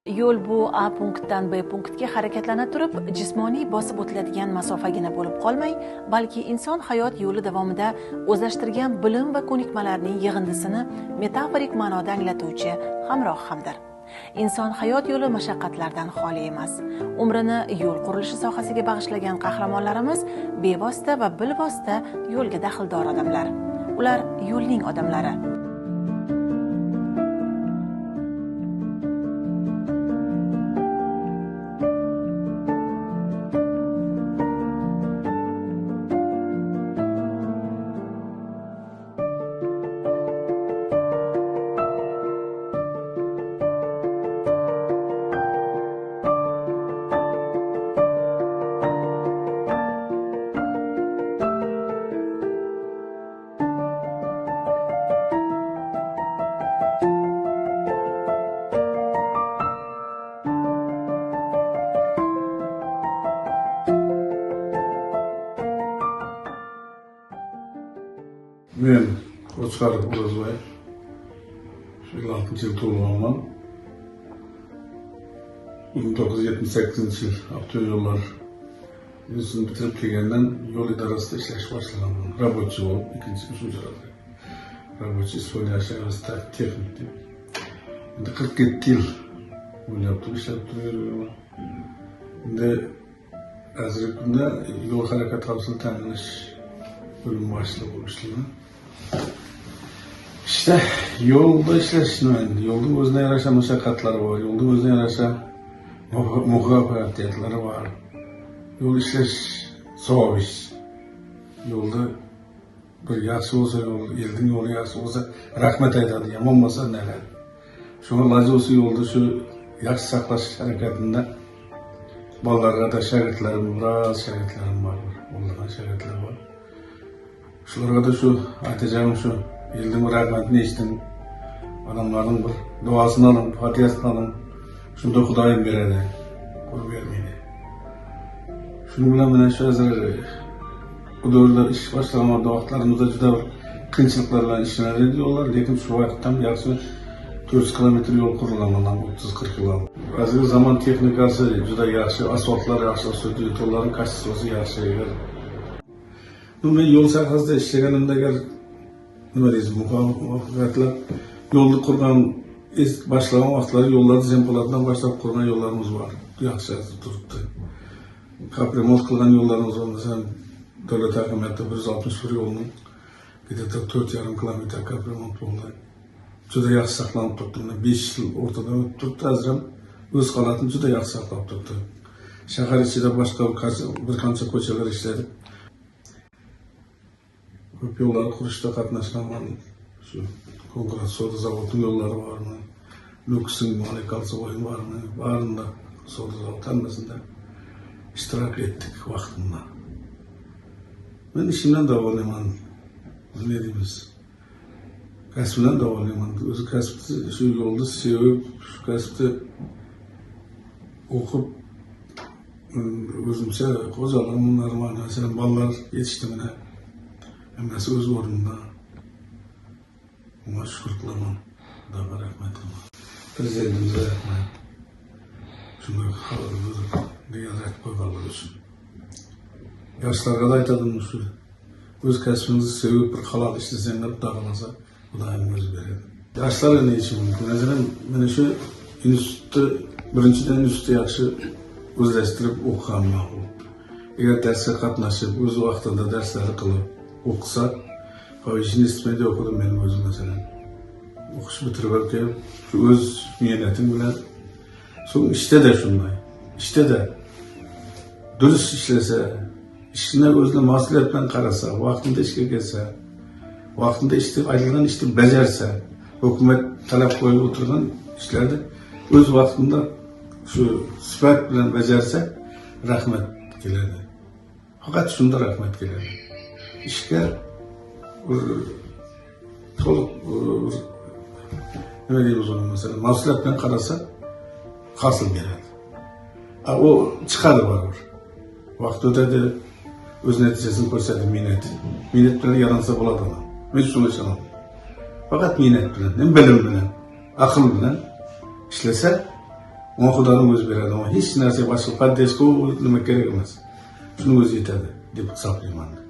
Yo'l bu A punktdan B punktga harakatlana turib, jismoniy bosib o'tiladigan masofagina bo'lib qolmay, balki inson hayot yo'li davomida o'zlashtirgan bilim va ko'nikmalarning yig'indisini metaforik ma'noda anglatuvchi hamroh hamdir. Inson hayot yo'li mashaqqatlardan xoli emas. Umrini yo'l qurilishi sohasiga bag'ishlagan qahramonlarimiz bevosita va bilvosita yo'lga daxldor odamlar. Ular yo'lning odamlari. Men Qo'chqar O'rozbay, 56 yil tug'ilganman. 1978 yil avtoyo'llar institutini bitirib kelgandan yo'l idorasida ishlash boshlaganman. Rabochiy bo'lib, ikkinchi, uchinchi darajada. Rabochiy Ispaniya texnik deb. Endi 47 yil bo'lyapti, ishlab turaverman. Endi hozirgi kunda yo'l harakati xavfsizligini ta'minlash bo'limi boshlig'i bo'lib ishlayman. İşte yolda işleşmenin, yolda özüne yarasha mashaqqatlari var, yolda özüne yarasha muvaffaqiyatları var. Yol işleş zor iş. Yolda bir yaxshi olsa, elдің yolu yaxshi olsa, rahmat aytadi, yomon bo'lsa neler. Şuna lazım olsa yolda şu yaxshi saqlash harakatında bolalarga da şagirdlarim, biroz şagirdlarim var. Onlardan şagirdlar var. Şularga da şu aytacağım şu elдің rahmatini eshitdim. Adamların bir duasını alın, fatihasını alın. Şunda Xudayım beredi, qul bermeydi. Şunun bilan mana shu hozir bu davrlar ish boshlagan vaqtlarimizda juda bir qiyinchiliklar bilan ishlanadi yo'llar, lekin shu vaqtda ham yaxshi 400 kilometr yo'l qurilgan, 30-40 yil. Hozirgi zamon texnikasi juda yaxshi, asfaltlar yaxshi, yo'llarning kachествоsi yaxshi. Men yo'l sohasida ishlaganimda nima deysiz, muvaffaqiyatlar yo'lni qurgan boshlagan vaqtlar yo'llarni zempolatdan boshlab qurgan yo'llarimiz bor. Yaxshi turibdi. Kapремонт qilgan yo'llarimiz var. Masalan, davlat hokimiyati 161 yo'lni где-то 4,5 kilometr kapремонт bo'ldi. Juda yaxshi saqlanib turibdi. 5 yil o'rtada o'tib turibdi. Hozir ham o'z holatini juda yaxshi saqlab turibdi. Shahar ichida boshqa bir qancha ko'chalar ishladi. Ko'p yo'llar qurishda qatnashganman. Shu Konkrat savdo zavodining yo'llari bormi? Nukusning Malik Alsoboyning bormi? Barında savdo zavodi hammasida ishtirok etdik vaqtimda. Men ishimdan davolayman. Ne deymiz? Kasbimdan davolayman. O'zi kasbni shu yo'lda sevib, shu kasbni o'qib o'zimcha qo'zg'alaman, masalan, bolalar yetishdi mana. Hammasi o'z o'rnida. Bunga shukr qilaman. Xudoga rahmat qilaman. Prezidentimizga rahmat. Shunday degan aytib qo'yganlar uchun. Yoshlarga da aytadim shu. O'z kasbingizni sevib bir halol ishlasanglar, Xudo xolasa, Xudoyim o'zi beradi. Yoshlarga ne ishi mumkin? Masalan, mana shu institutni birinchidan institutni yaxshi o'zlashtirib o'qigan ma'qul. Agar darsga qatnashib, o'z vaqtida darslarni qilib o'qisa, ishini stipendiya o'qidim men o'zim masalan. O'qish bitirib kelib, shu o'z mehnatim bilan so'ng ishda da shunday. Ishda da durust ishlasa, ishni o'zini mas'uliyat bilan qarasa, vaqtida ishga kelsa, vaqtida aytilgan ishni bajarsa, hukumat talab qo'yib o'tirgan ishlarni o'z vaqtida shu sifat bilan bajarsa, rahmat keladi. Faqat shunda rahmat keladi. İşte to'liq nima deymiz uni, masalan, mas'uliyat bilan qarasa, hosil beradi. O chiqadi baribir. Vaqt o'tadi, o'z natijasini ko'rsatadi, minnat bilan yaransa bo'ladi odam. Men shunga ishonaman. Faqat minnat bilan, bilim bilan, aql bilan ishlasa, Ona Xudoning o'zi beradi. Ama hech narsa boshqa poddesko nima kerak emas. Shuni o'zi yetadi deb hisoblayman.